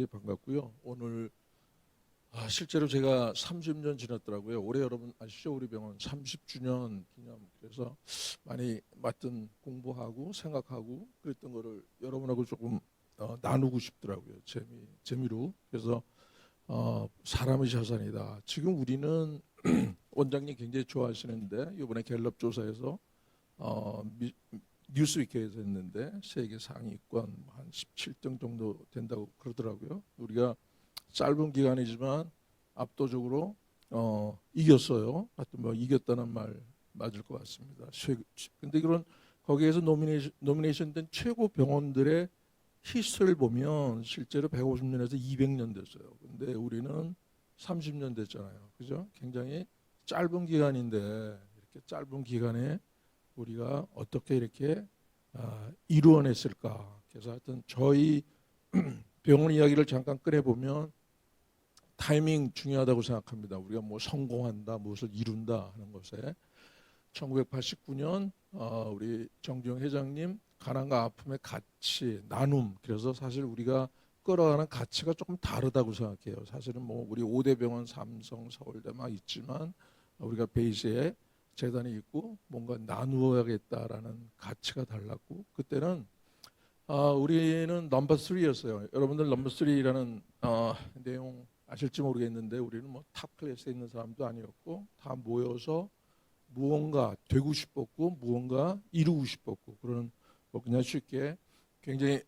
반갑고요. 오늘 실제로 제가 30년 지났더라고요. 올해 여러분 아시죠? 우리 병원 30주년 기념. 그래서 많이 맡은 공부하고 생각하고 그랬던 거를 여러분하고 조금 나누고 싶더라고요. 재미로. 그래서 사람의 자산이다. 지금 우리는 원장님 굉장히 좋아하시는데 이번에 갤럽 조사에서 뉴스위크에서 했는데 세계 상위권 한 17등 정도 된다고 그러더라고요. 우리가 짧은 기간이지만 압도적으로 이겼어요. 하여튼 뭐 이겼다는 말 맞을 것 같습니다. 근데 그런 거기에서 노미네이션 된 최고 병원들의 히스토리를 보면 실제로 150년에서 200년 됐어요. 근데 우리는 30년 됐잖아요. 그죠? 굉장히 짧은 기간인데 이렇게 짧은 기간에 우리가 어떻게 이렇게 이루어냈을까. 그래서 하여튼 저희 병원 이야기를 잠깐 꺼내보면 타이밍 중요하다고 생각합니다. 우리가 뭐 성공한다, 무엇을 이룬다 하는 것에 1989년 우리 정주영 회장님 가난과 아픔의 가치, 나눔. 그래서 사실 우리가 끌어가는 가치가 조금 다르다고 생각해요. 사실은 뭐 우리 5대 병원 삼성, 서울대 막 있지만 우리가 베이스에 재단이 있고 뭔가 나누어야겠다라는 가치가 달랐고 그때는 우리는 넘버 3였어요. 여러분들 넘버 3라는 내용 아실지 모르겠는데 우리는 뭐 탑 클래스에 있는 사람도 아니었고 다 모여서 무언가 되고 싶었고 무언가 이루고 싶었고 그런 뭐 그냥 쉽게 굉장히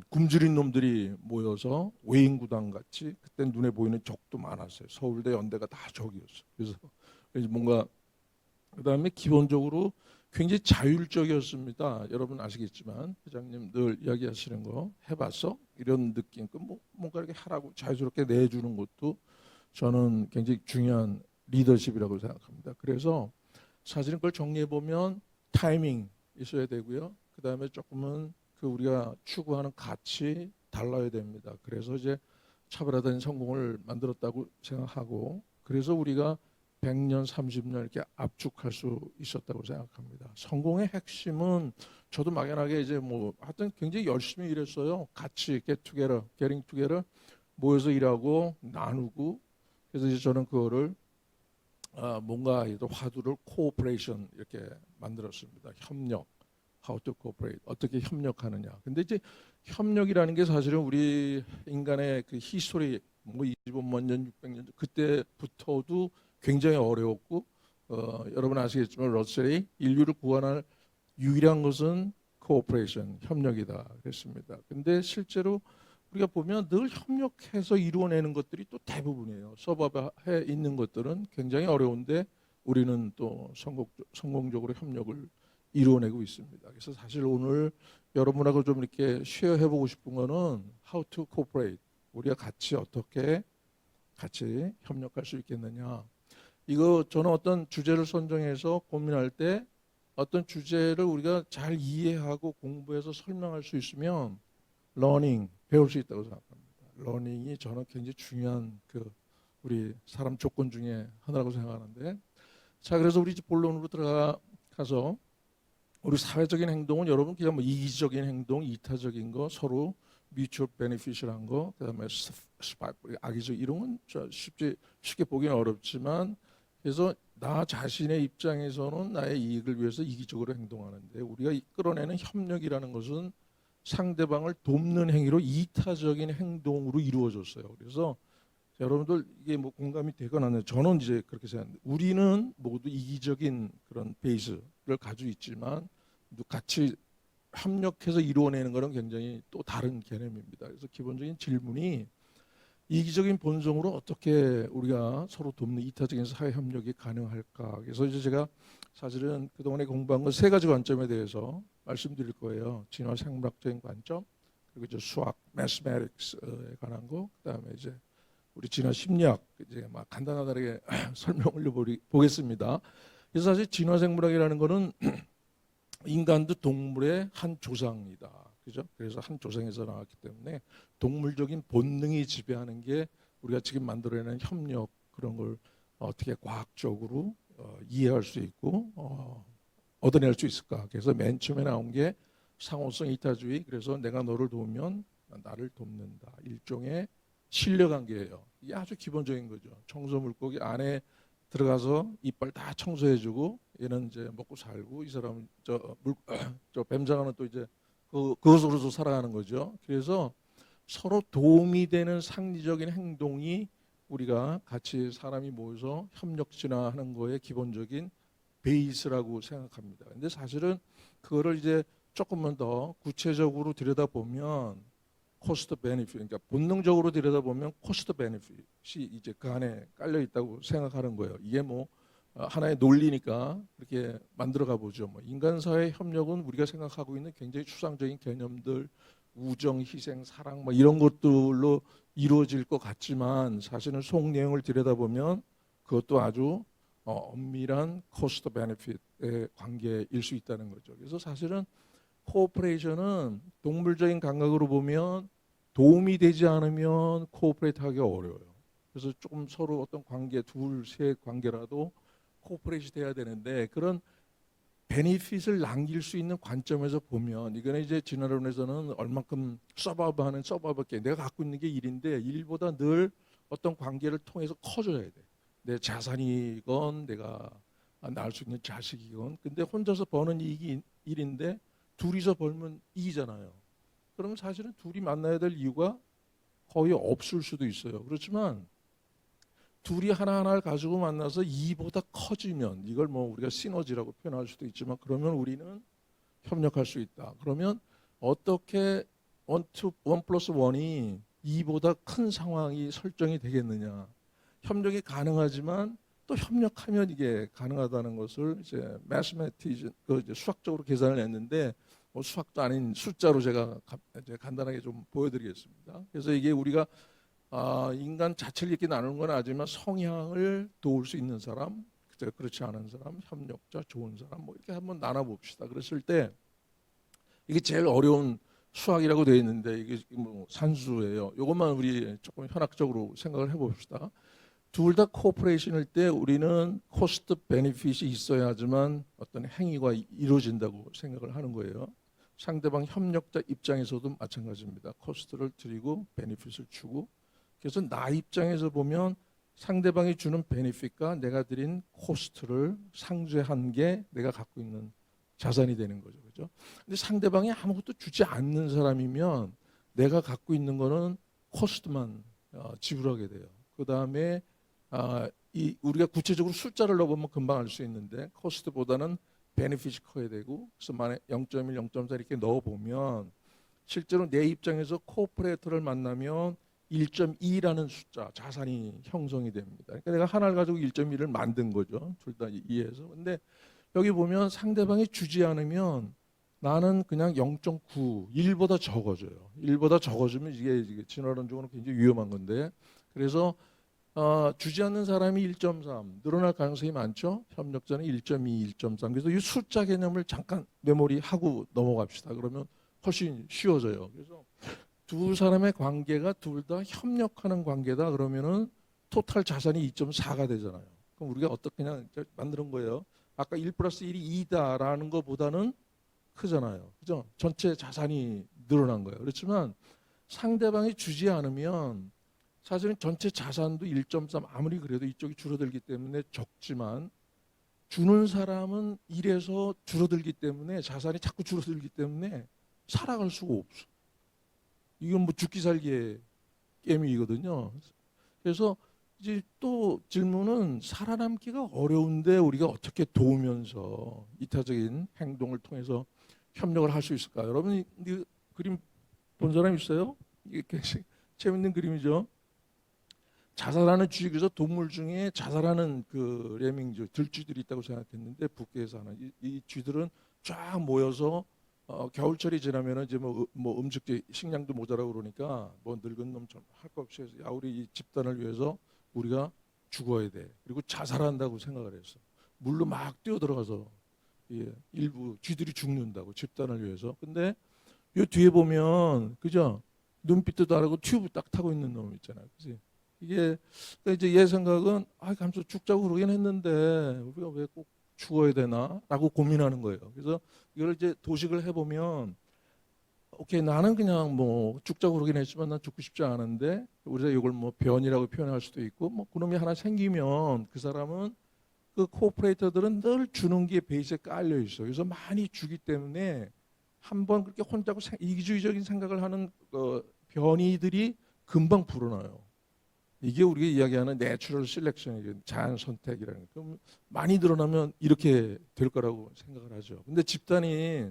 굶주린 놈들이 모여서 외인구단 같이 그때 눈에 보이는 적도 많았어요. 서울대 연대가 다 적이었어요. 그래서 뭔가 그다음에 기본적으로 굉장히 자율적이었습니다. 여러분 아시겠지만 회장님 늘 이야기하시는 거 해봤어? 이런 느낌. 뭔가 이렇게 하라고 자유스럽게 내주는 것도 저는 굉장히 중요한 리더십이라고 생각합니다. 그래서 사실은 그걸 정리해 보면 타이밍 있어야 되고요. 그다음에 조금은 그 우리가 추구하는 가치 달라야 됩니다. 그래서 이제 차별화된 성공을 만들었다고 생각하고 그래서 우리가 100년, 30년 이렇게 압축할 수 있었다고 생각합니다. 성공의 핵심은 저도 막연하게 이제 뭐 하여튼 굉장히 열심히 일했어요. 같이 get together, getting together 모여서 일하고 나누고 그래서 이제 저는 그거를 뭔가 화두를 cooperation 이렇게 만들었습니다. 협력, how to cooperate 어떻게 협력하느냐. 근데 이제 협력이라는 게 사실은 우리 인간의 그 히스토리 뭐 25만 년, 600년 그때부터도 굉장히 어려웠고 여러분 아시겠지만 러셀이 인류를 구원할 유일한 것은 코오퍼레이션, 협력이다 그랬습니다. 근데 실제로 우리가 보면 늘 협력해서 이루어내는 것들이 또 대부분이에요. 서버에 있는 것들은 굉장히 어려운데 우리는 또 성공적으로 협력을 이루어내고 있습니다. 그래서 사실 오늘 여러분하고 좀 이렇게 쉐어해보고 싶은 거는 how to cooperate. 우리가 어떻게 같이 협력할 수 있겠느냐. 이거 저는 어떤 주제를 선정해서 고민할 때 어떤 주제를 우리가 잘 이해하고 공부해서 설명할 수 있으면 러닝 배울 수 있다고 생각합니다. 러닝이 저는 굉장히 중요한 그 우리 사람 조건 중에 하나라고 생각하는데 자 그래서 우리 본론으로 들어가서 우리 사회적인 행동은 여러분 그냥 뭐 이기적인 행동, 이타적인 거 서로 뮤추얼 베네피셜한 거 그다음에 악의적 이런 건 쉽게 보기는 어렵지만 그래서 나 자신의 입장에서는 나의 이익을 위해서 이기적으로 행동하는데 우리가 이끌어내는 협력이라는 것은 상대방을 돕는 행위로 이타적인 행동으로 이루어졌어요. 그래서 여러분들 이게 뭐 공감이 되거나 안 되거나 저는 이제 그렇게 생각합니다. 우리는 모두 이기적인 그런 베이스를 가지고 있지만 같이 협력해서 이루어내는 것은 굉장히 또 다른 개념입니다. 그래서 기본적인 질문이 이기적인 본성으로 어떻게 우리가 서로 돕는 이타적인 사회 협력이 가능할까? 그래서 이제 제가 사실은 그동안에 공부한 건 세 가지 관점에 대해서 말씀드릴 거예요. 진화 생물학적인 관점, 그리고 이제 수학, 매스매틱스에 관한 거, 그다음에 이제 우리 진화 심리학 이제 막 간단하게 설명을 보겠습니다. 그래서 사실 진화 생물학이라는 거는 인간도 동물의 한 조상이다. 그죠? 그래서 한 조상에서 나왔기 때문에 동물적인 본능이 지배하는 게 우리가 지금 만들어내는 협력 그런 걸 어떻게 과학적으로 이해할 수 있고 얻어낼 수 있을까? 그래서 맨 처음에 나온 게 상호성 이타주의. 그래서 내가 너를 도우면 나를 돕는다. 일종의 신뢰 관계예요. 이게 아주 기본적인 거죠. 청소 물고기 안에 들어가서 이빨 다 청소해주고 얘는 이제 먹고 살고 이 사람은 저 뱀장어는 또 이제 그것으로서 살아가는 거죠. 그래서 서로 도움이 되는 상리적인 행동이 우리가 같이 사람이 모여서 협력 진화하는 거에 기본적인 베이스라고 생각합니다. 근데 사실은 그거를 이제 조금만 더 구체적으로 들여다보면 코스트 베네핏, 그러니까 본능적으로 들여다보면 코스트 베네핏이 이제 그 안에 깔려 있다고 생각하는 거예요. 이게 뭐 하나의 논리니까 그렇게 만들어가 보죠. 뭐 인간 사회 협력은 우리가 생각하고 있는 굉장히 추상적인 개념들, 우정, 희생, 사랑 뭐 이런 것들로 이루어질 것 같지만 사실은 속 내용을 들여다보면 그것도 아주 엄밀한 코스트 베네핏의 관계일 수 있다는 거죠. 그래서 사실은 코오퍼레이션은 동물적인 감각으로 보면 도움이 되지 않으면 코오퍼레이트 하기 어려워요. 그래서 조금 서로 어떤 관계, 둘, 셋 관계라도 코오퍼레이트 돼야 되는데 그런 베니핏을 남길 수 있는 관점에서 보면 이거는 이제 진화론에서는 얼만큼 서바이브하는 서바이브게 내가 갖고 있는 게 일인데 일보다 늘 어떤 관계를 통해서 커져야 돼. 내 자산이건 내가 낳을 수 있는 자식이건 근데 혼자서 버는 이익이 일인데 둘이서 벌면 이기잖아요. 그러면 사실은 둘이 만나야 될 이유가 거의 없을 수도 있어요. 그렇지만 둘이 하나하나를 가지고 만나서 이보다 커지면 이걸 뭐 우리가 시너지라고 표현할 수도 있지만 그러면 우리는 협력할 수 있다. 그러면 어떻게 원 플러스 원이 이보다 큰 상황이 설정이 되겠느냐. 협력이 가능하지만 또 협력하면 이게 가능하다는 것을 이제 매스매티즘 이제 수학적으로 계산을 했는데 뭐 수학도 아닌 숫자로 제가 이제 간단하게 좀 보여드리겠습니다. 그래서 이게 우리가 인간 자체를 이렇게 나누는 건 아니지만 성향을 도울 수 있는 사람, 그렇지 않은 사람, 협력자, 좋은 사람 뭐 이렇게 한번 나눠봅시다. 그랬을 때 이게 제일 어려운 수학이라고 되어 있는데 이게 뭐 산수예요. 이것만 우리 조금 현학적으로 생각을 해봅시다. 둘 다 코퍼레이션일 때 우리는 코스트 베니핏이 있어야지만 어떤 행위가 이루어진다고 생각을 하는 거예요. 상대방 협력자 입장에서도 마찬가지입니다. 코스트를 드리고 베니핏을 주고 그래서 나 입장에서 보면 상대방이 주는 베니핏과 내가 드린 코스트를 상쇄한 게 내가 갖고 있는 자산이 되는 거죠. 그죠? 근데 상대방이 아무것도 주지 않는 사람이면 내가 갖고 있는 거는 코스트만 지불하게 돼요. 그다음에 우리가 구체적으로 숫자를 넣어보면 금방 알 수 있는데 코스트보다는 베네핏이 커야 되고 그래서 만약 0.1, 0.4 이렇게 넣어보면 실제로 내 입장에서 코퍼레이터를 만나면 1.2라는 숫자 자산이 형성이 됩니다. 그러니까 내가 하나를 가지고 1.2를 만든 거죠. 둘 다 이해해서. 근데 여기 보면 상대방이 주지 않으면 나는 그냥 0.9, 1보다 적어져요. 1보다 적어지면 이게 진화론적으로 굉장히 위험한 건데 그래서 주지 않는 사람이 1.3 늘어날 가능성이 많죠. 협력자는 1.2, 1.3. 그래서 이 숫자 개념을 잠깐 메모리하고 넘어갑시다. 그러면 훨씬 쉬워져요. 그래서 두 사람의 관계가 둘 다 협력하는 관계다. 그러면은 토탈 자산이 2.4가 되잖아요. 그럼 우리가 어떻게 그냥 만드는 거예요. 아까 1 플러스 1이 2다라는 것보다는 크잖아요. 그죠? 전체 자산이 늘어난 거예요. 그렇지만 상대방이 주지 않으면 사실은 전체 자산도 1.3 아무리 그래도 이쪽이 줄어들기 때문에 적지만 주는 사람은 1에서 줄어들기 때문에 자산이 자꾸 줄어들기 때문에 살아갈 수가 없어. 이건 뭐 죽기 살기의 게임이거든요. 그래서 이제 또 질문은 살아남기가 어려운데 우리가 어떻게 도우면서 이타적인 행동을 통해서 협력을 할 수 있을까? 여러분 이 그림 본 사람 있어요? 이게 굉장히 재밌는 그림이죠. 자살하는 쥐에서 동물 중에 자살하는 그 레밍즈 들쥐들이 있다고 생각했는데 북계에서 하는 이 쥐들은 쫙 모여서 겨울철이 지나면은 이제 뭐 음식도 식량도 모자라고 그러니까 뭐 늙은 놈 좀 할 거 없이 해서 야 우리 이 집단을 위해서 우리가 죽어야 돼. 그리고 자살한다고 생각을 했어. 물로 막 뛰어 들어가서 일부 쥐들이 죽는다고 집단을 위해서. 근데 요 뒤에 보면 그죠? 눈빛도 다르고 튜브 딱 타고 있는 놈 있잖아요. 그지? 이게 그러니까 이제 얘 생각은 감수 죽자고 그러긴 했는데 우리가 왜 꼭 죽어야 되나라고 고민하는 거예요. 그래서 이걸 이제 도식을 해보면 오케이, 나는 그냥 뭐 죽자고 그러긴 했지만 난 죽고 싶지 않은데, 우리가 이걸 뭐 변이라고 표현할 수도 있고, 뭐 그놈이 하나 생기면 그 사람은, 그 코퍼레이터들은 늘 주는 게 베이스에 깔려 있어. 그래서 많이 주기 때문에 한번 그렇게 혼자고 이기주의적인 생각을 하는 변이들이 금방 불어나요. 이게 우리가 이야기하는 내추럴 셀렉션이에요. 자연 선택이라는 거. 그럼 많이 늘어나면 이렇게 될 거라고 생각을 하죠. 근데 집단이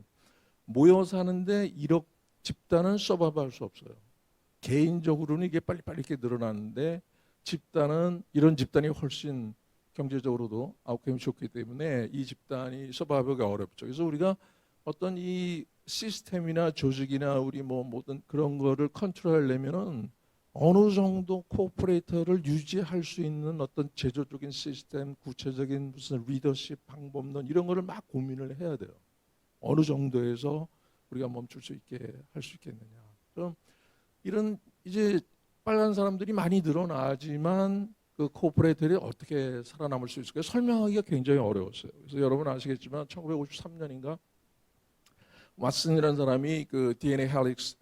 모여 사는데 집단은 서바이벌 할 수 없어요. 개인적으로는 이게 빨리빨리 이렇게 늘어나는데, 집단은, 이런 집단이 훨씬 경제적으로도 아웃컴이 좋기 때문에 이 집단이 서바이벌가 어렵죠. 그래서 우리가 어떤 이 시스템이나 조직이나 우리 뭐 모든 그런 거를 컨트롤하려면은 어느 정도 코퍼레이터를 유지할 수 있는 어떤 제도적인 시스템, 구체적인 무슨 리더십 방법론 이런 거를 막 고민을 해야 돼요. 어느 정도에서 우리가 멈출 수 있게 할 수 있겠느냐. 그럼 이런 이제 빨간 사람들이 많이 늘어나지만 그 코퍼레이터들이 어떻게 살아남을 수 있을까요? 설명하기가 굉장히 어려웠어요. 그래서 여러분 아시겠지만 1953년인가 왓슨이라는 사람이 그 DNA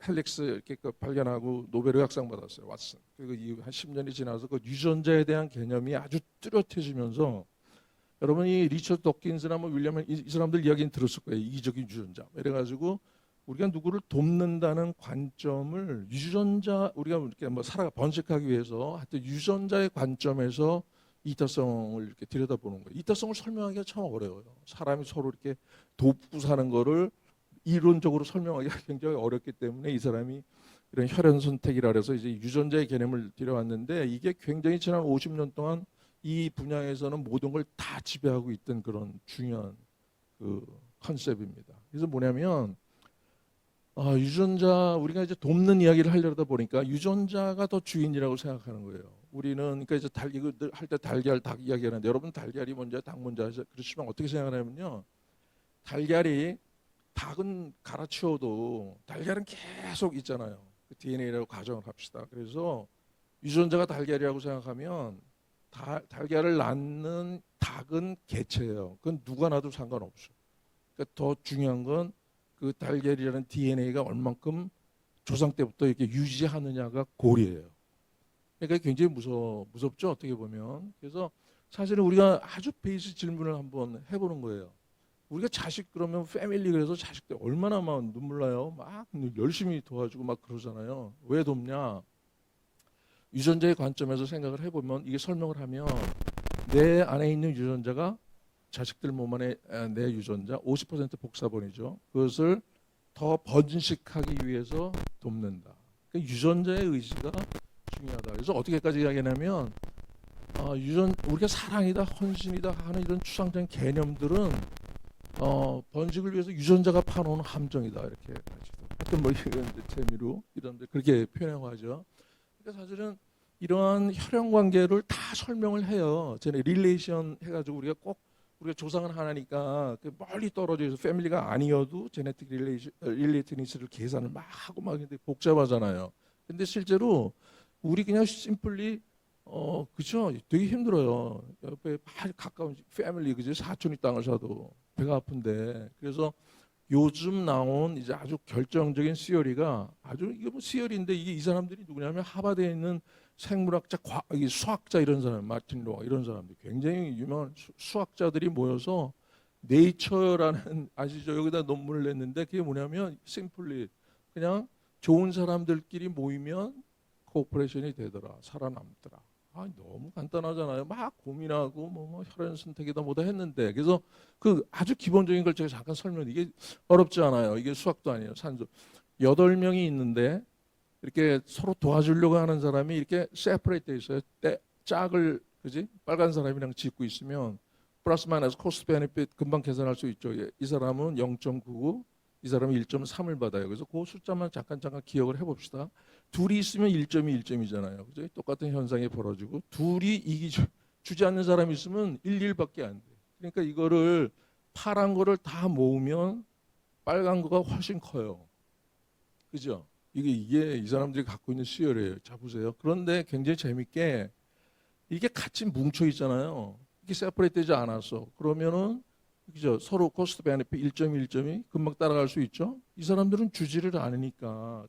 헬릭스 이렇게 발견하고 노벨 의학상 받았어요. 왓슨. 그리고 이후 한 10년이 지나서 그 유전자에 대한 개념이 아주 뚜렷해지면서, 여러분이 리처드 도킨스나 뭐 윌리엄 이 사람들 이야기는 들었을 거예요. 이기적인 유전자. 이래가지고 우리가 누구를 돕는다는 관점을 우리가 이렇게 뭐 살아가 번식하기 위해서 하여튼 유전자의 관점에서 이타성을 이렇게 들여다보는 거예요. 이타성을 설명하기가 참 어려워요. 사람이 서로 이렇게 돕고 사는 거를 이론적으로 설명하기가 굉장히 어렵기 때문에 이 사람이 이런 혈연 선택이라 해서 이제 유전자의 개념을 들여왔는데, 이게 굉장히 지난 50년 동안 이 분야에서는 모든 걸 다 지배하고 있던 그런 중요한 그 컨셉입니다. 그래서 뭐냐면 유전자, 우리가 이제 돕는 이야기를 하려다 보니까 유전자가 더 주인이라고 생각하는 거예요. 우리는 그러니까 이제 이거 할 때 달걀 닭 이야기하는데, 여러분 달걀이 먼저 닭 먼저 그러시면 어떻게 생각하냐면요, 닭은 갈아치워도 달걀은 계속 있잖아요. 그 DNA라고 가정을 합시다. 그래서 유전자가 달걀이라고 생각하면 달걀을 낳는 닭은 개체예요. 그건 누가 낳아도 상관없어. 그러니까 더 중요한 건 그 달걀이라는 DNA가 얼만큼 조상 때부터 이렇게 유지하느냐가 골이에요. 그러니까 굉장히 무섭죠, 어떻게 보면. 그래서 사실은 우리가 아주 베이스 질문을 한번 해보는 거예요. 우리가 자식, 그러면 패밀리, 그래서 자식들 얼마나 막 눈물 나요. 막 열심히 도와주고 막 그러잖아요. 왜 돕냐? 유전자의 관점에서 생각을 해보면, 이게 설명을 하면, 내 안에 있는 유전자가 자식들 몸 안에 내 유전자 50% 복사본이죠. 그것을 더 번식하기 위해서 돕는다. 그러니까 유전자의 의지가 중요하다. 그래서 어떻게까지 이야기하냐면, 우리가 사랑이다, 헌신이다 하는 이런 추상적인 개념들은 번식을 위해서 유전자가 파놓은 함정이다, 이렇게 하여튼 뭐 이런 재미로 이런데 그렇게 표현하고 하죠. 그러니까 사실은 이러한 혈연 관계를 다 설명을 해요. 전에 릴레이션 해가지고 우리가 조상은 하나니까 멀리 떨어져 있어 패밀리가 아니어도 제네틱 릴레이트니스를 계산을 막 하고 막 근데 복잡하잖아요. 근데 실제로 우리 그냥 심플리 그죠? 되게 힘들어요. 옆에 가까운 패밀리, 그죠? 사촌이 땅을 사도 배가 아픈데. 그래서 요즘 나온 이제 아주 결정적인 시어리가, 이게 뭐 시어리인데, 이게 이 사람들이 누구냐면 하버드에 있는 생물학자, 수학자 이런 사람, 마틴 로어 이런 사람들, 굉장히 유명한 수학자들이 모여서 네이처라는 아시죠? 여기다 논문을 냈는데, 그게 뭐냐면 심플리 그냥 좋은 사람들끼리 모이면 코퍼레이션이 되더라, 살아남더라. 너무 간단하잖아요. 막 고민하고 뭐 혈연 선택이다 뭐다 했는데, 그래서 그 아주 기본적인 걸 제가 잠깐 설명. 이게 어렵지 않아요. 이게 수학도 아니에요. 산수 8명이 있는데 이렇게 서로 도와주려고 하는 사람이 이렇게 세퍼레이트 돼 있어요. 짝을, 그지? 빨간 사람이랑 짓고 있으면 플러스 마이너스 코스트 베네핏 금방 계산할 수 있죠. 이 사람은 0.99, 이 사람은 1.3을 받아요. 그래서 그 숫자만 잠깐 기억을 해봅시다. 둘이 있으면 1점이 1점이잖아요. 그죠? 똑같은 현상이 벌어지고, 둘이 주지 않는 사람이 있으면 1밖에 안 돼. 그러니까 이거를 파란 거를 다 모으면 빨간 거가 훨씬 커요. 그죠? 이게 이 사람들이 갖고 있는 시열이에요. 자, 보세요. 그런데 굉장히 재밌게 이게 같이 뭉쳐 있잖아요. 이게 세퍼레이트 되지 않았어. 그러면은 그죠? 서로 코스트 베네핏 1.1점이 금방 따라갈 수 있죠. 이 사람들은 주지를 않으니까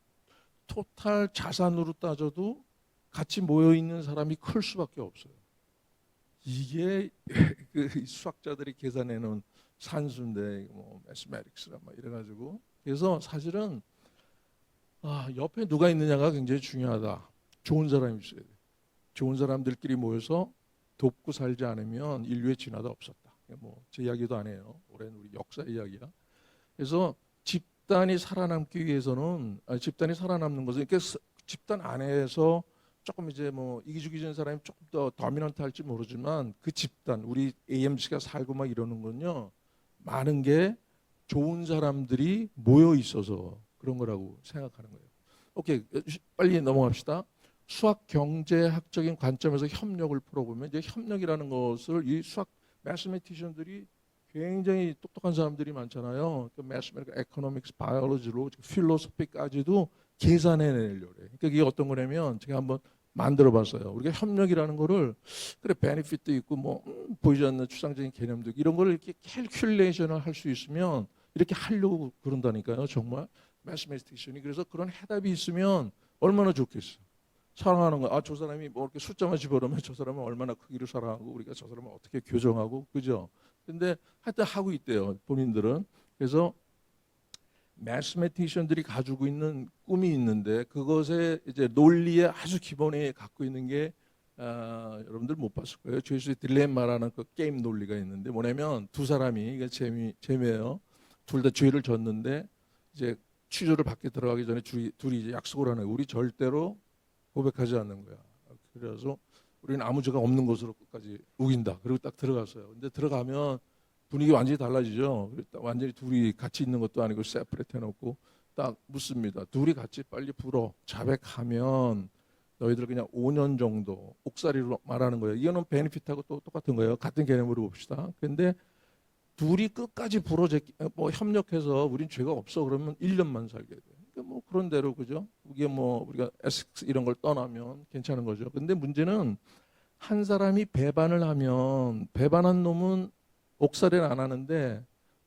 토탈 자산으로 따져도 같이 모여 있는 사람이 클 수밖에 없어요. 이게 그 수학자들이 계산해 놓은 산수인데 뭐 매스매틱스라 막 이래가지고 그래서 사실은 옆에 누가 있느냐가 굉장히 중요하다. 좋은 사람이 있어야 돼. 좋은 사람들끼리 모여서 돕고 살지 않으면 인류의 진화도 없었다. 뭐 제 이야기도 안 해요. 오랜 우리 역사 이야기야. 그래서 집단이 살아남기 위해서는 집단이 살아남는 것은 이렇게 집단 안에서 조금 이제 뭐 이기주기적인 사람이 조금 더 도미넌트 할지 모르지만 그 집단 우리 AMC가 살고 막 이러는 건요 많은 게 좋은 사람들이 모여 있어서 그런 거라고 생각하는 거예요. 오케이 빨리 넘어갑시다. 수학 경제학적인 관점에서 협력을 풀어보면 이제 협력이라는 것을 이 수학 매스매티션들이 굉장히 똑똑한 사람들이 많잖아요. 그 매스매틱, 에코노믹스, 바이올로지로 필로소피까지도 계산해내려고 해요. 그러니까 이게 어떤 거냐면 제가 한번 만들어봤어요. 우리가 협력이라는 거를 그래 베네핏도 있고 뭐 보이지 않는 추상적인 개념도 있고 이런 거를 이렇게 캘큘레이션을 할 수 있으면 이렇게 하려고 그런다니까요. 정말 매스매티션이 그래서 그런 해답이 있으면 얼마나 좋겠어요. 사랑하는 거. 저 사람이 뭐 이렇게 숫자만 집어넣으면 저 사람은 얼마나 크기로 사랑하고 우리가 저 사람을 어떻게 교정하고 그죠? 근데 하여튼 하고 있대요. 본인들은. 그래서 매스매티션들이 가지고 있는 꿈이 있는데 그것에 이제 논리의 아주 기본에 갖고 있는 게 여러분들 못 봤을 거예요. 죄수의 딜레마라는 그 게임 논리가 있는데 뭐냐면 두 사람이 이게 재미예요. 둘 다 죄를 졌는데 이제 취조를 받게 들어가기 전에 둘이 이제 약속을 하는 거예요. 우리 절대로 고백하지 않는 거야. 그래서 우리는 아무 죄가 없는 것으로 끝까지 우긴다. 그리고 딱 들어갔어요. 근데 들어가면 분위기 완전히 달라지죠. 완전히 둘이 같이 있는 것도 아니고 세퍼레이트 해놓고 딱 묻습니다. 둘이 같이 빨리 불어 자백하면 너희들 그냥 5년 정도 옥살이로 말하는 거예요. 이거는 베네핏하고 또 똑같은 거예요. 같은 개념으로 봅시다. 근데 둘이 끝까지 뭐 협력해서 우린 죄가 없어 그러면 1년만 살게 돼. 그러니까 뭐 그런 대로 그죠? 이게 뭐 우리가 에섹스 이런 걸 떠나면 괜찮은 거죠. 근데 문제는 한 사람이 배반을 하면 배반한 놈은 옥살이는 안 하는데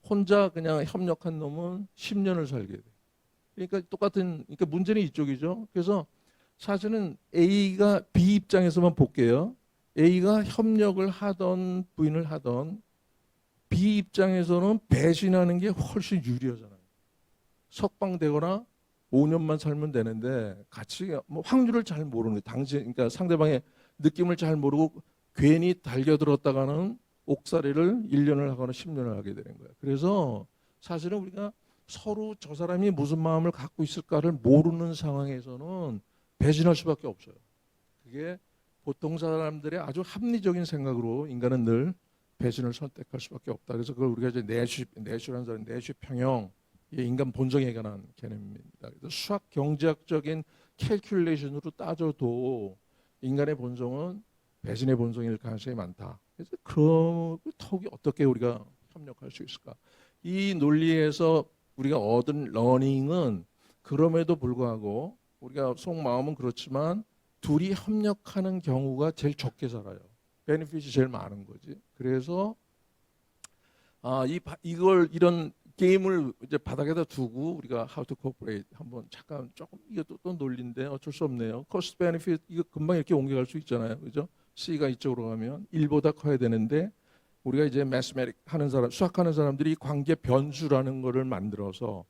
혼자 그냥 협력한 놈은 10년을 살게 돼. 그러니까 그러니까 문제는 이쪽이죠. 그래서 사실은 A가 B 입장에서만 볼게요. A가 협력을 하던 부인을 하던 B 입장에서는 배신하는 게 훨씬 유리하잖아요. 석방되거나 5년만 살면 되는데 같이 뭐 확률을 잘 모르는 그러니까 상대방의 느낌을 잘 모르고 괜히 달겨들었다가는 옥살이를 1년을 하거나 10년을 하게 되는 거예요. 그래서 사실은 우리가 서로 저 사람이 무슨 마음을 갖고 있을까를 모르는 상황에서는 배신할 수밖에 없어요. 그게 보통 사람들의 아주 합리적인 생각으로 인간은 늘 배신을 선택할 수밖에 없다. 그래서 그걸 우리가 이제 내슈라는 사람, 내슈 평형, 인간 본성에 관한 개념입니다. 그래서 수학 경제학적인 캘큘레이션으로 따져도 인간의 본성은 배신의 본성일 가능성이 많다. 그래서 그 턱이 어떻게 우리가 협력할 수 있을까? 이 논리에서 우리가 얻은 러닝은 그럼에도 불구하고 우리가 속마음은 그렇지만 둘이 협력하는 경우가 제일 적게 살아요. 베네핏이 제일 많은 거지. 그래서 이걸 이런 게임을 이제 바닥에다 두고 우리가 how to cooperate 한번 잠깐 조금 이것도 또 논리인데 어쩔 수 없네요. cost benefit 이거 금방 이렇게 옮겨갈 수 있잖아요, 그죠? C가 이쪽으로 가면 1보다 커야 되는데 우리가 이제 매스매틱 하는 사람, 수학하는 사람들이 관계 변수라는 거를 만들어서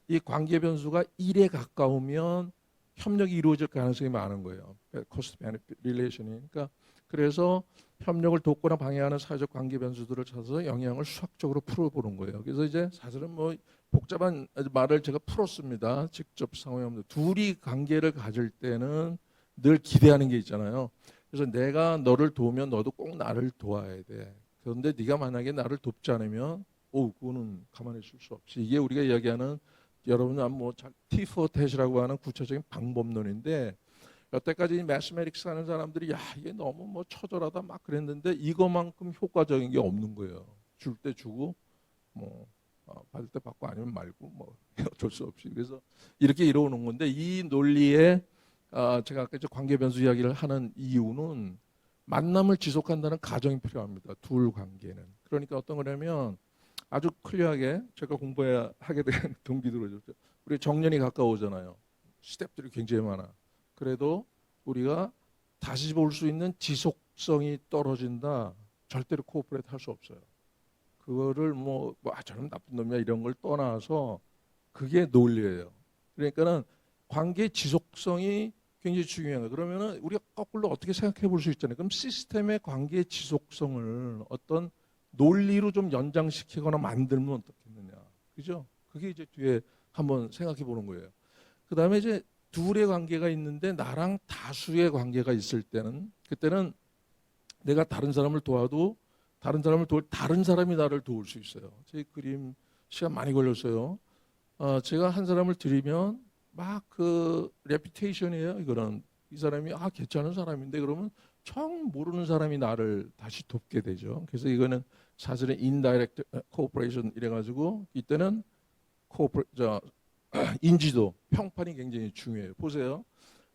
이 관계 변수가 1에 가까우면 협력이 이루어질 가능성이 많은 거예요. cost benefit relation이. 그러니까 그래서 협력을 돕거나 방해하는 사회적 관계 변수들을 찾아서 영향을 수학적으로 풀어보는 거예요. 그래서 이제 사실은 뭐 복잡한 말을 제가 풀었습니다. 직접 상호에 없는 둘이 관계를 가질 때는 늘 기대하는 게 있잖아요. 그래서 내가 너를 도우면 너도 꼭 나를 도와야 돼. 그런데 네가 만약에 나를 돕지 않으면 그거는 가만히 있을 수 없지. 이게 우리가 이야기하는 여러분은 뭐 T4 텟이라고 하는 구체적인 방법론인데 여태까지 매스매틱스 하는 사람들이 이게 너무 뭐 처절하다 막 그랬는데 이거만큼 효과적인 게 없는 거예요. 줄 때 주고 뭐 받을 때 받고 아니면 말고 뭐 어쩔 수 없이 그래서 이렇게 이루어오는 건데 이 논리에 제가 아까 관계 변수 이야기를 하는 이유는 만남을 지속한다는 가정이 필요합니다. 둘 관계는. 그러니까 어떤 거냐면 아주 클리어하게 제가 공부해야 하게 된 동기들어줬죠. 우리 정년이 가까워오잖아요. 스텝들이 굉장히 많아. 그래도 우리가 다시 볼 수 있는 지속성이 떨어진다. 절대로 코오퍼레이트 할 수 없어요. 그거를 저는 나쁜 놈이야 이런 걸 떠나서 그게 논리예요. 그러니까는 관계 지속성이 굉장히 중요한 거예요. 그러면은 우리가 거꾸로 어떻게 생각해 볼 수 있잖아요. 그럼 시스템의 관계 지속성을 어떤 논리로 좀 연장시키거나 만들면 어떻겠느냐. 그죠? 그게 이제 뒤에 한번 생각해 보는 거예요. 그 다음에 이제 둘의 관계가 있는데 나랑 다수의 관계가 있을 때는 그때는 내가 다른 사람을 도와도 다른 사람을 도울 다른 사람이 나를 도울 수 있어요. 제 그림 시간 많이 걸렸어요. 제가 한 사람을 들이면 막 그 레퓨테이션이에요. 이거는 이 사람이 괜찮은 사람인데 그러면 처음 모르는 사람이 나를 다시 돕게 되죠. 그래서 이거는 사실은 인다이렉트 코오퍼레이션 이래가지고 이때는 인지도 평판이 굉장히 중요해요. 보세요.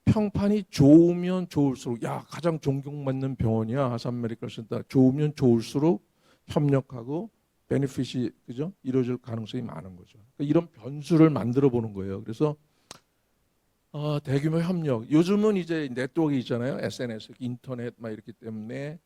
평판이 좋으면 좋을수록 가장 존경받는 병원이야 하산 메디컬 센터 좋으면 좋을수록 협력하고 베네핏이 그죠 이루어질 가능성이 많은 거죠. 그러니까 이런 변수를 만들어 보는 거예요. 그래서 대규모 협력 요즘은 이제 네트워크 있잖아요. SNS 인터넷 막 이렇기 때문에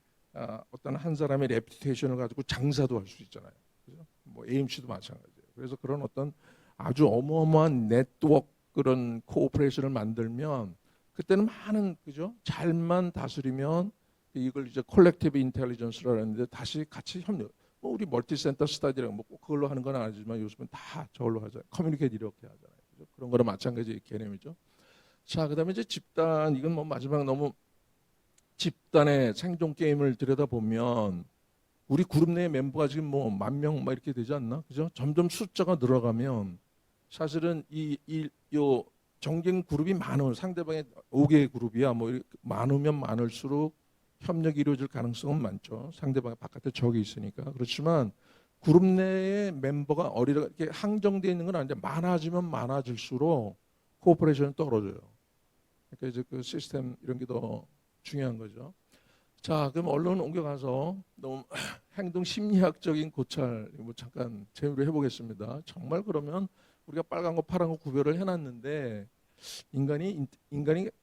어떤 한 사람의 레퓨테이션을 가지고 장사도 할 수 있잖아요. 그죠? 뭐 AMC도 마찬가지예요. 그래서 그런 어떤 아주 어마어마한 네트워크 그런 코오퍼레이션을 만들면 그때는 많은 그죠 잘만 다스리면 이걸 이제 콜렉티브 인텔리전스라는데 다시 같이 협력. 우리 멀티센터 스타디랑 꼭 그걸로 하는 건 아니지만 요즘은 다 저걸로 하잖아요. 커뮤니케이트 이렇게 하잖아요. 그죠? 그런 거랑 마찬가지 개념이죠. 자, 그다음에 이제 집단 이건 마지막 너무 집단의 생존 게임을 들여다 보면 우리 그룹 내 멤버가 지금 10,000명 막 이렇게 되지 않나? 그죠? 점점 숫자가 늘어가면 사실은 요 경쟁 그룹이 많은 상대방의 5개의 그룹이야. 많으면 많을수록 협력이 이루어질 가능성은 많죠. 상대방의 바깥에 적이 있으니까. 그렇지만 그룹 내의 멤버가 이렇게 항정되어 있는 건 아닌데 많아지면 많아질수록 코오퍼레이션은 떨어져요. 그러니까 이제 그 시스템 이런 게 더 중요한 거죠. 자, 그럼 언론 옮겨가서 너무 행동 심리학적인 고찰 잠깐 재미로 해보겠습니다. 정말 그러면 우리가 빨간 거 파란 거 구별을 해놨는데 인간이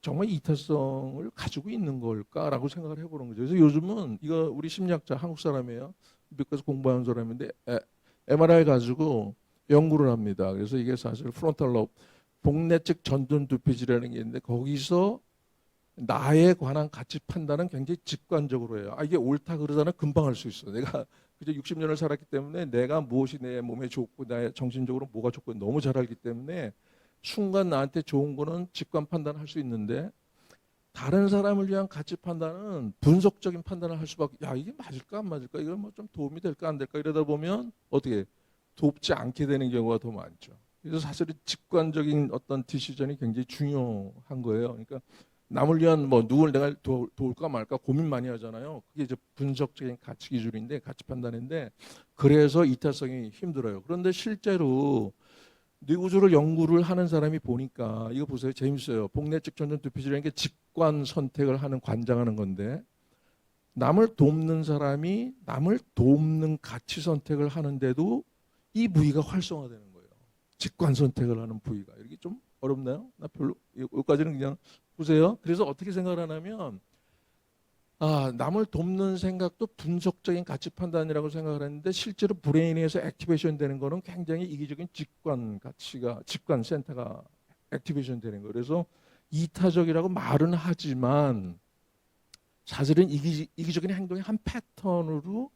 정말 이타성을 가지고 있는 걸까라고 생각을 해보는 거죠. 그래서 요즘은 이거 우리 심리학자 한국 사람이에요. 미국에서 공부하는 사람인데 MRI 가지고 연구를 합니다. 그래서 이게 사실 프론탈 로브 복내측 전두피질이라는 게 있는데 거기서 나에 관한 가치 판단은 굉장히 직관적으로 해요. 이게 옳다 그러잖아 금방 할 수 있어. 내가 그저 60년을 살았기 때문에 내가 무엇이 내 몸에 좋고 나의 정신적으로 뭐가 좋고 너무 잘 알기 때문에 순간 나한테 좋은 거는 직관 판단할 수 있는데 다른 사람을 위한 가치 판단은 분석적인 판단을 할 수밖에. 이게 맞을까 안 맞을까 이거 좀 도움이 될까 안 될까 이러다 보면 어떻게 돕지 않게 되는 경우가 더 많죠. 그래서 사실은 직관적인 어떤 디시전이 굉장히 중요한 거예요. 그러니까 남을 위한 누굴 내가 도울까 말까 고민 많이 하잖아요. 그게 이제 분석적인 가치 기준인데 가치 판단인데 그래서 이타성이 힘들어요. 그런데 실제로 뇌구조를 연구를 하는 사람이 보니까 이거 보세요. 재밌어요. 복내측 전두피질이라는 게 직관 선택을 하는 관장하는 건데 남을 돕는 사람이 남을 돕는 가치 선택을 하는데도 이 부위가 활성화되는 거예요. 직관 선택을 하는 부위가. 이게 좀 어렵나요? 나 별로 여기까지는 그냥 보세요. 그래서 어떻게 생각을 하냐면 남을 돕는 생각도 분석적인 가치 판단이라고 생각을 했는데 실제로 브레인에서 액티베이션 되는 거는 굉장히 이기적인 직관 센터가 액티베이션 되는 거예요. 그래서 이타적이라고 말은 하지만 사실은 이기적인 행동의 한 패턴으로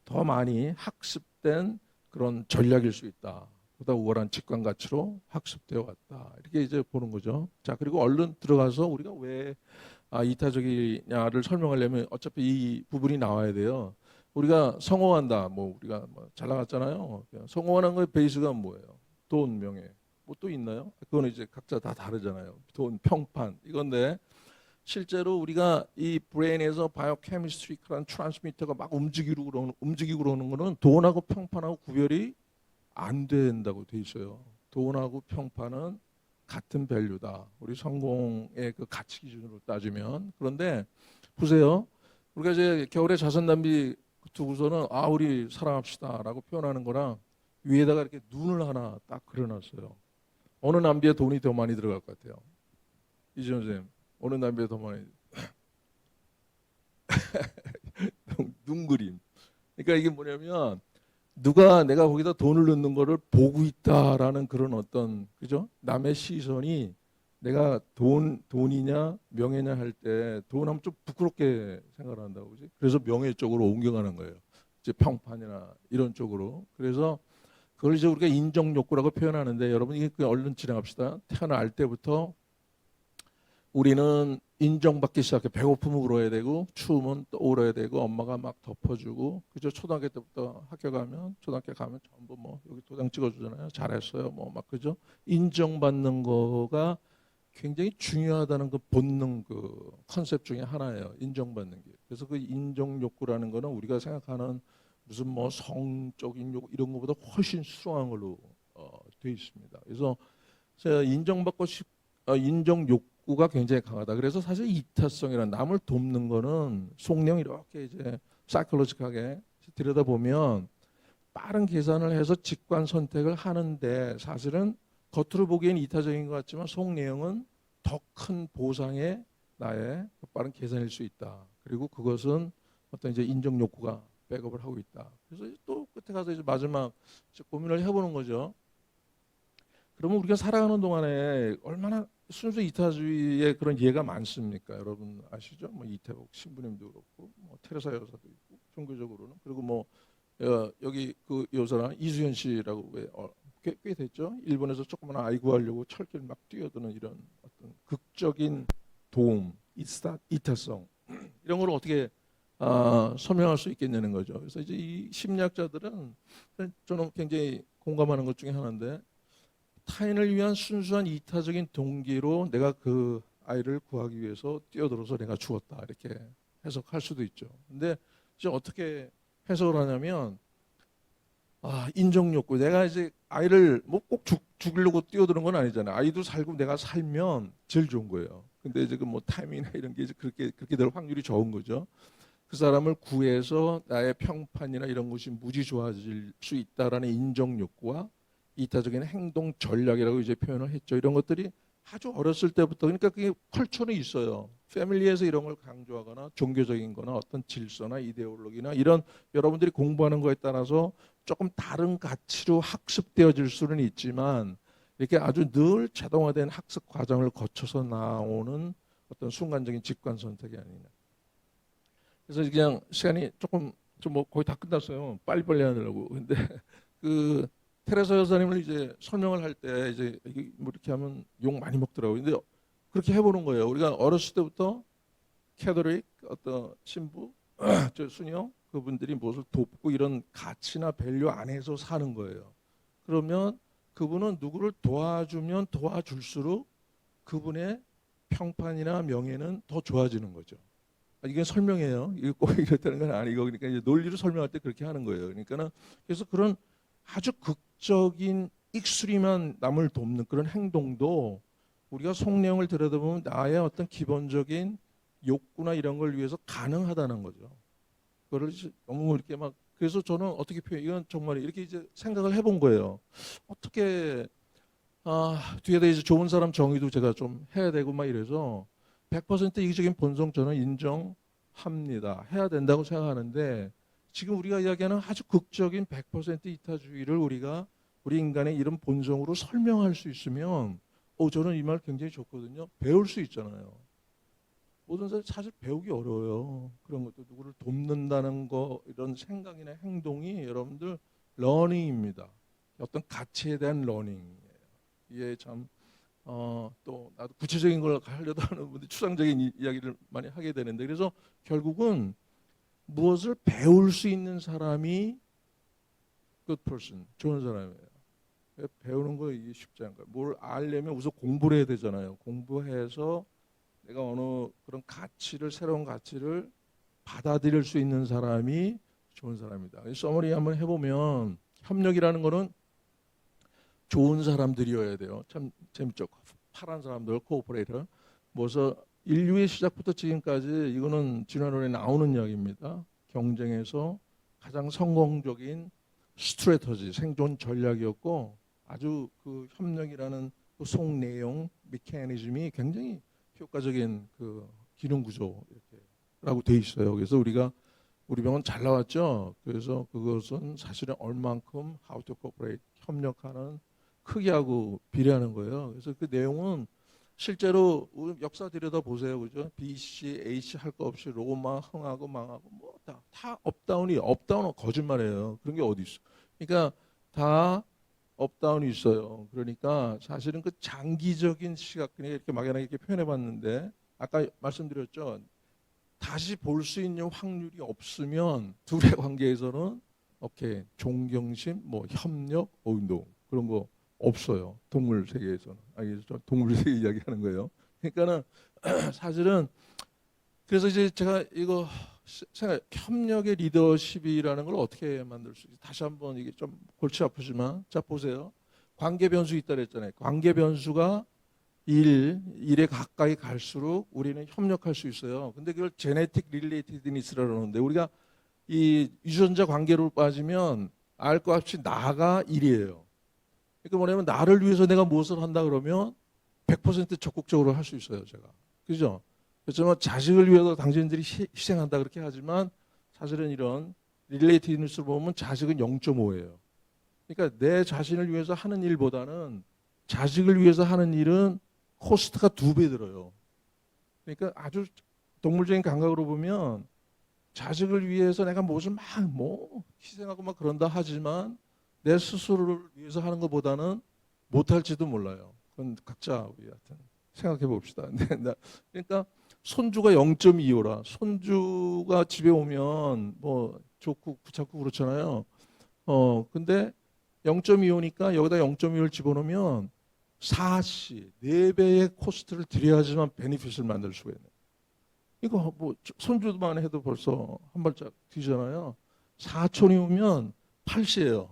더 많이 학습된 그런 전략일 수 있다. 보다 우월한 직관 가치로 학습되어 왔다. 이렇게 이제 보는 거죠. 자, 그리고 얼른 들어가서 우리가 왜 이타적이냐를 설명하려면 어차피 이 부분이 나와야 돼요. 우리가 성공한다. 우리가 잘 나갔잖아요. 성공하는 거의 베이스가 뭐예요? 돈, 명예. 또 있나요? 그거는 이제 각자 다 다르잖아요. 돈, 평판 이건데 실제로 우리가 이 브레인에서 바이오케미스트리라는 트랜스미터가 막 움직이고 그러는 거는 돈하고 평판하고 구별이 안 된다고 돼 있어요. 돈하고 평판은 같은 밸류다. 우리 성공의 그 가치 기준으로 따지면. 그런데 보세요. 우리가 이제 겨울에 자선 낭비 두고서는 아 우리 사랑합시다라고 표현하는 거랑 위에다가 이렇게 눈을 하나 딱 그려놨어요. 어느 남비에 돈이 더 많이 들어갈 것 같아요? 이지원 선생님, 어느 남비에 더 많이 눈 그림. 그러니까 이게 뭐냐면 누가 내가 거기다 돈을 넣는 거를 보고 있다라는 그런 어떤 그죠? 남의 시선이 내가 돈이냐 명예냐 할 때 돈 하면 좀 부끄럽게 생각을 한다고 그지? 그래서 명예 쪽으로 옮겨가는 거예요. 이제 평판이나 이런 쪽으로. 그래서 그걸 이제 우리가 인정 욕구라고 표현하는데 여러분 이게 얼른 진행합시다. 태어날 때부터 우리는 인정받기 시작해. 배고프면 울어야 되고 추우면 또 울어야 되고 엄마가 막 덮어주고 그죠. 초등학교 때부터 학교 가면 초등학교 가면 전부 뭐 여기 도장 찍어주잖아요. 잘했어요. 뭐 막 그죠. 인정받는 거가 굉장히 중요하다는 그 본능 그 컨셉 중에 하나예요. 인정받는 게. 그래서 그 인정 욕구라는 거는 우리가 생각하는 무슨 뭐 성적인 욕 이런 것보다 훨씬 수상한 걸로 돼 있습니다. 그래서 제가 인정받고 인정 욕구가 굉장히 강하다. 그래서 사실 이타성이란 남을 돕는 거는 속령 이렇게 이제 사이클로직하게 들여다보면 빠른 계산을 해서 직관 선택을 하는데 사실은 겉으로 보기엔 이타적인 것 같지만 속 내용은 더 큰 보상의 나의 빠른 계산일 수 있다. 그리고 그것은 어떤 이제 인정 욕구가 백업을 하고 있다. 그래서 또 끝에 가서 이제 마지막 이제 고민을 해보는 거죠. 그러면 우리가 살아가는 동안에 얼마나 순수 이타주의의 그런 예가 많습니까? 여러분 아시죠? 뭐 이태복 신부님도 그렇고, 뭐 테레사 여사도 있고, 종교적으로는 그리고 뭐 여기 그 여사랑 이수연 씨라고 꽤 됐죠? 일본에서 조그마한 아이 구하려고 철길 막 뛰어드는 이런 어떤 극적인 도움, 이타성 이런 걸 어떻게 설명할 수 있겠냐는 거죠. 그래서 이제 이 심리학자들은 저는 굉장히 공감하는 것 중에 하나인데. 타인을 위한 순수한 이타적인 동기로 내가 그 아이를 구하기 위해서 뛰어들어서 내가 죽었다 이렇게 해석할 수도 있죠. 근데 이제 어떻게 해석을 하냐면 인정 욕구. 내가 이제 아이를 뭐 꼭 죽이려고 뛰어드는 건 아니잖아요. 아이도 살고 내가 살면 제일 좋은 거예요. 근데 이제 그 뭐 타이밍이나 이런 게 이제 그렇게 될 확률이 적은 거죠. 그 사람을 구해서 나의 평판이나 이런 것이 무지 좋아질 수 있다라는 인정 욕구와 이타적인 행동 전략이라고 이제 표현을 했죠. 이런 것들이 아주 어렸을 때부터 그러니까 그게 컬처는 있어요. 패밀리에서 이런 걸 강조하거나 종교적인 거나 어떤 질서나 이데올로기나 이런 여러분들이 공부하는 거에 따라서 조금 다른 가치로 학습되어질 수는 있지만 이렇게 아주 늘 자동화된 학습 과정을 거쳐서 나오는 어떤 순간적인 직관 선택이 아니냐. 그래서 그냥 시간이 조금 좀 뭐 거의 다 끝났어요. 빨리빨리 하느라고. 근데 그 테레사 여사님을 이제 설명을 할 때 이제 이게 뭐 이렇게 하면 욕 많이 먹더라고요. 근데 그렇게 해보는 거예요. 우리가 어렸을 때부터 캐톨릭 어떤 신부, 저 수녀 그분들이 무엇을 돕고 이런 가치나 밸류 안에서 사는 거예요. 그러면 그분은 누구를 도와주면 도와줄수록 그분의 평판이나 명예는 더 좋아지는 거죠. 이게 설명이에요. 이게 꼭 이렇다는 건 아니고 그러니까 이제 논리를 설명할 때 그렇게 하는 거예요. 그러니까는 그래서 그런 아주 극적인 익스트림한 남을 돕는 그런 행동도 우리가 속내용을 들여다보면 나의 어떤 기본적인 욕구나 이런 걸 위해서 가능하다는 거죠. 그거를 너무 이렇게 막 그래서 저는 어떻게 표현 이건 정말 이렇게 이제 생각을 해본 거예요. 어떻게 뒤에다 이제 좋은 사람 정의도 제가 좀 해야 되고 막 이래서 100% 이기적인 본성 저는 인정합니다. 해야 된다고 생각하는데 지금 우리가 이야기하는 아주 극적인 100% 이타주의를 우리 인간의 이런 본성으로 설명할 수 있으면 저는 이 말 굉장히 좋거든요. 배울 수 있잖아요. 모든 사람 사실 배우기 어려워요. 그런 것도 누구를 돕는다는 거 이런 생각이나 행동이 여러분들 러닝입니다. 어떤 가치에 대한 러닝이에요. 이게 참 또 나도 구체적인 걸 하려다 하는 분들 추상적인 이야기를 많이 하게 되는데 그래서 결국은 무엇을 배울 수 있는 사람이 good person, 좋은 사람이에요. 배우는 거 이게 쉽지 않은 거예요. 뭘 알려면 우선 공부를 해야 되잖아요. 공부해서 내가 어느 그런 가치를 새로운 가치를 받아들일 수 있는 사람이 좋은 사람이다. 서머리 한번 해보면 협력이라는 거는 좋은 사람들이어야 돼요. 참 재밌죠. 파란 사람들, 코오퍼레이터. 뭐서 인류의 시작부터 지금까지 이거는 진화론에 나오는 이야기입니다. 경쟁해서 가장 성공적인 스트래터지, 생존 전략이었고, 아주 그 협력이라는 그 속 내용, 메커니즘이 굉장히 효과적인 그 기능 구조 이렇게라고 돼 있어요. 그래서 우리 병원 잘 나왔죠. 그래서 그것은 사실은 얼만큼 how to cooperate, 협력하는 크기하고 비례하는 거예요. 그래서 그 내용은 실제로 우리 역사 들여다 보세요, 그죠? BC, AC 할 거 없이 로마 흥하고 망하고 뭐 다 업다운은 거짓말이에요. 그런 게 어디 있어? 그러니까 다 업다운이 있어요. 그러니까 사실은 그 장기적인 시각, 그냥 이렇게 막연하게 이렇게 표현해봤는데 아까 말씀드렸죠. 다시 볼 수 있는 확률이 없으면 둘의 관계에서는 오케이 존경심, 뭐 협력, 운동 그런 거 없어요. 동물 세계에서는. 알겠죠? 동물 세계 이야기하는 거예요. 그러니까는 사실은 그래서 이제 제가 이거 생각 협력의 리더십이라는 걸 어떻게 만들 수 있지? 다시 한번 이게 좀 골치 아프지만 자 보세요. 관계 변수 있다 그랬잖아요. 관계 변수가 일에 가까이 갈수록 우리는 협력할 수 있어요. 근데 그걸 제네틱 릴레이티드니스라고 하는데 우리가 이 유전자 관계로 빠지면 알 것 없이 나가 일이에요. 그러니까 뭐냐면 나를 위해서 내가 무엇을 한다 그러면 100% 적극적으로 할 수 있어요, 제가. 그죠? 그렇지만 자식을 위해서 당신들이 희생한다 그렇게 하지만 사실은 이런 릴레이티드니스를 보면 자식은 0.5예요. 그러니까 내 자신을 위해서 하는 일보다는 자식을 위해서 하는 일은 코스트가 2배 들어요. 그러니까 아주 동물적인 감각으로 보면 자식을 위해서 내가 무엇을 막 뭐 희생하고 막 그런다 하지만 내 스스로를 위해서 하는 것보다는 못할지도 몰라요. 그건 각자 우리 하여튼 생각해 봅시다. 그러니까 손주가 0.25라 손주가 집에 오면 뭐 좋고 귀찮고 그렇잖아요. 근데 0.25니까 여기다 0.25를 집어넣으면 4시 4배의 코스트를 들여야지만 베니핏을 만들 수가 있는. 이거 뭐 손주만 해도 벌써 한 발짝 뒤잖아요. 4촌이 오면 8시예요.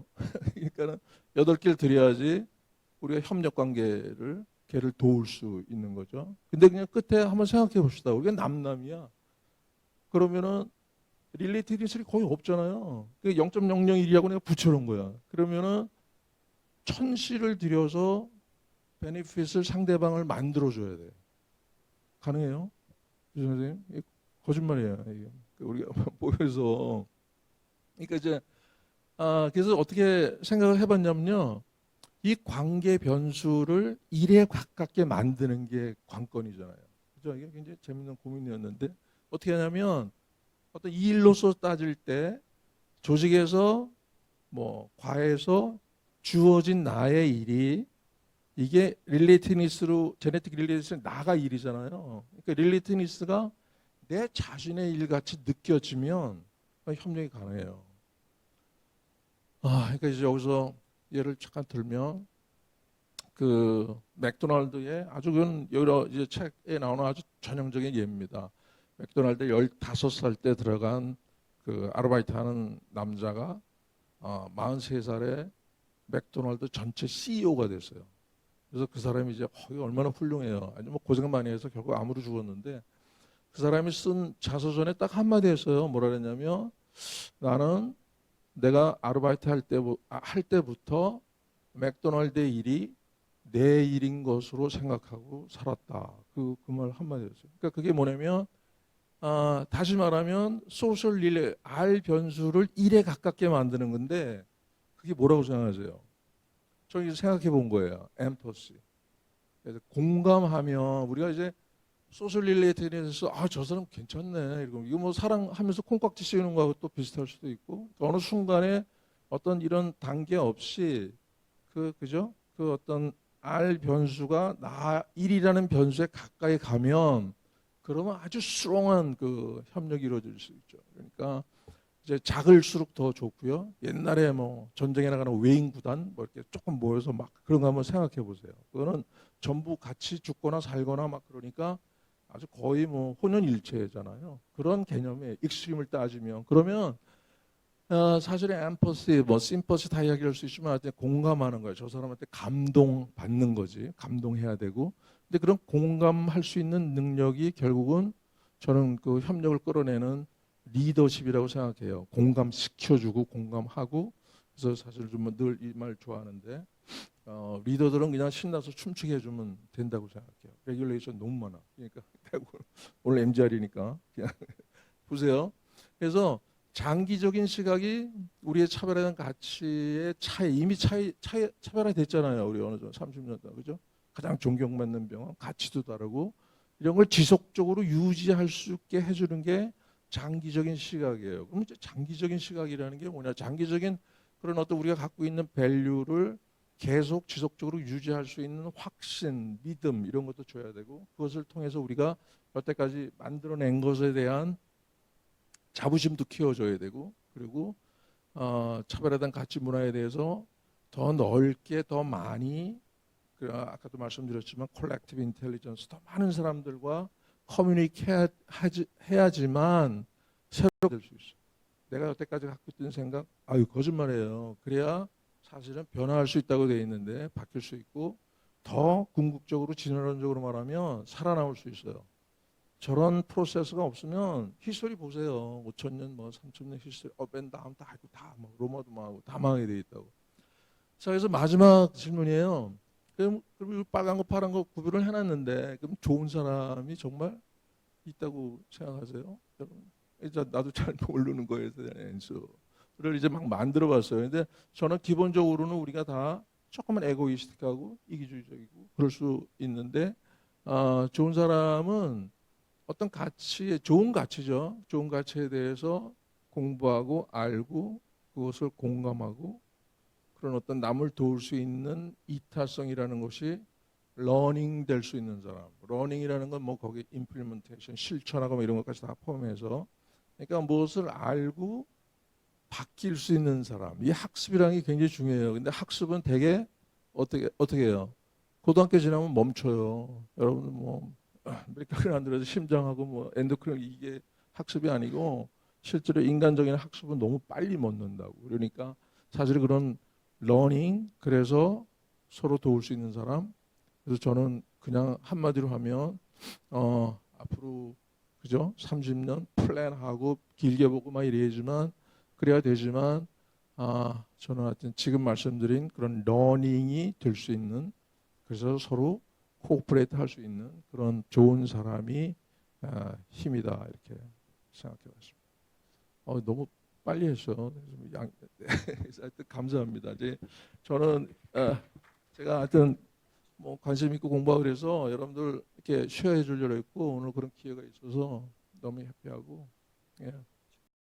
그러니까는 8개를 들여야지 우리가 협력 관계를 걔를 도울 수 있는 거죠. 근데 그냥 끝에 한번 생각해 봅시다. 우리가 남남이야. 그러면은 릴레이티비티가 거의 없잖아요. 0.001이라고 내가 붙여놓은 거야. 그러면은 1000시를 들여서 베네핏을 상대방을 만들어줘야 돼. 가능해요? 선생님? 거짓말이에요. 이게. 우리가 보여서. 그러니까 이제 그래서 어떻게 생각을 해봤냐면요. 이 관계 변수를 일에 가깝게 만드는 게 관건이잖아요. 그죠? 이게 굉장히 재밌는 고민이었는데 어떻게 하냐면 어떤 일로서 따질 때 조직에서 뭐 과에서 주어진 나의 일이 이게 릴레이티니스로 제네틱 릴레이티니스 나가 일이잖아요. 그러니까 릴레이티니스가 내 자신의 일 같이 느껴지면 협력이 가능해요. 그러니까 이제 여기서 예를 잠깐 들면 그 맥도날드의 아주 그건 여러 이제 책에 나오는 아주 전형적인 예입니다. 맥도날드 15살 때 들어간 그 아르바이트하는 남자가 43살에 맥도날드 전체 CEO가 됐어요. 그래서 그 사람이 이제 얼마나 훌륭해요. 아주 뭐 고생 많이 해서 결국 암으로 죽었는데 그 사람이 쓴 자서전에 딱 한마디 했어요. 뭐라 그랬냐면 나는 내가 아르바이트 할 때부터 맥도날드의 일이 내 일인 것으로 생각하고 살았다. 그 말 한마디였어요. 그러니까 그게 뭐냐면 다시 말하면 소셜 릴레이 R 변수를 일에 가깝게 만드는 건데 그게 뭐라고 생각하세요? 저는 생각해 본 거예요. 엠퍼시. 그래서 공감하면 우리가 이제 소셜 릴레이트에 대해서 저 사람 괜찮네. 이거 뭐 사랑하면서 콩깍지 씌우는 거하고 또 비슷할 수도 있고 어느 순간에 어떤 이런 단계 없이 그죠? 그 어떤 R 변수가 나 1이라는 변수에 가까이 가면 그러면 아주 스트롱한 그 협력이 이루어질 수 있죠. 그러니까 이제 작을수록 더 좋고요. 옛날에 뭐 전쟁에 나가는 외인 구단 뭐 이렇게 조금 모여서 막 그런 거 한번 생각해 보세요. 그거는 전부 같이 죽거나 살거나 막 그러니까 아주 거의 뭐 혼연일체잖아요. 그런 개념의 익스트림을 따지면 그러면 사실은 엠퍼시, 뭐 심퍼시 다 이야기할 수 있지만 하여튼 공감하는 거예요. 저 사람한테 감동받는 거지. 감동해야 되고. 근데 그런 공감할 수 있는 능력이 결국은 저는 그 협력을 끌어내는 리더십이라고 생각해요. 공감시켜주고 공감하고. 그래서 사실 좀 늘 이 말 좋아하는데 리더들은 그냥 신나서 춤추게 해주면 된다고 생각해요. 레귤레이션 너무 많아. 그러니까 오늘 MGR이니까 그냥 보세요. 그래서 장기적인 시각이 우리의 차별화된 가치의 차이, 이미 차별화됐잖아요. 우리 어느 정도 30년 동안, 그죠? 가장 존경받는 병원, 가치도 다르고 이런 걸 지속적으로 유지할 수 있게 해주는 게 장기적인 시각이에요. 그럼 이제 장기적인 시각이라는 게 뭐냐? 장기적인 그런 어떤 우리가 갖고 있는 밸류를 계속 지속적으로 유지할 수 있는 확신, 믿음 이런 것도 줘야 되고 그것을 통해서 우리가 여태까지 만들어낸 것에 대한 자부심도 키워줘야 되고 그리고 차별화된 가치 문화에 대해서 더 넓게 더 많이 아까도 말씀드렸지만 콜렉티브 인텔리전스 더 많은 사람들과 커뮤니케이트 해야지만 새롭게 될 수 있어. 내가 여태까지 갖고 있던 생각 아유 거짓말이에요. 그래야 사실은 변화할 수 있다고 되어 있는데 바뀔 수 있고 더 궁극적으로 진화론적으로 말하면 살아남을 수 있어요. 저런 프로세스가 없으면 히스토리 보세요. 5,000년 뭐 3,000년 히스토리 업앤다운 다 하고 다뭐 로마도 망하고 다 망하게 돼 있다고. 자 그래서 마지막 질문이에요. 그럼 빨간 거 파란 거 구별을 해놨는데 그럼 좋은 사람이 정말 있다고 생각하세요? 여러분 이제 나도 잘 모르는 거에 대한 엔서를 이제 막 만들어봤어요. 근데 저는 기본적으로는 우리가 다 조금은 에고이스틱하고 이기주의적이고 그럴 수 있는데 좋은 사람은 어떤 가치에 좋은 가치죠. 좋은 가치에 대해서 공부하고 알고 그것을 공감하고 그런 어떤 남을 도울 수 있는 이타성이라는 것이 러닝 될 수 있는 사람. 러닝이라는 건 뭐 거기 임플리먼테이션 실천하고 뭐 이런 것까지 다 포함해서 그러니까 무엇을 알고 바뀔 수 있는 사람. 이 학습이라는 게 굉장히 중요해요. 근데 학습은 되게 어떻게 해요? 고등학교 지나면 멈춰요. 여러분 뭐 맥박을 안 들어서 심장하고 뭐 엔도크린 이게 학습이 아니고 실제로 인간적인 학습은 너무 빨리 멈는다고. 그러니까 사실 그런 러닝 그래서 서로 도울 수 있는 사람. 그래서 저는 그냥 한마디로 하면 앞으로 그죠? 30년 플랜하고 길게 보고 막 이래야지만 그래야 되지만 저는 하여튼 지금 말씀드린 그런 러닝이 될 수 있는 그래서 서로 코오퍼레이트 할 수 있는 그런 좋은 사람이 힘이다 이렇게 생각해봤습니다. 너무 빨리 했어요. 하여튼 감사합니다. 이제 저는 제가 하여튼 뭐 관심 있고 공부하고 그래서 여러분들 이렇게 쉐어해 주려고 했고 오늘 그런 기회가 있어서 너무 해피하고 예.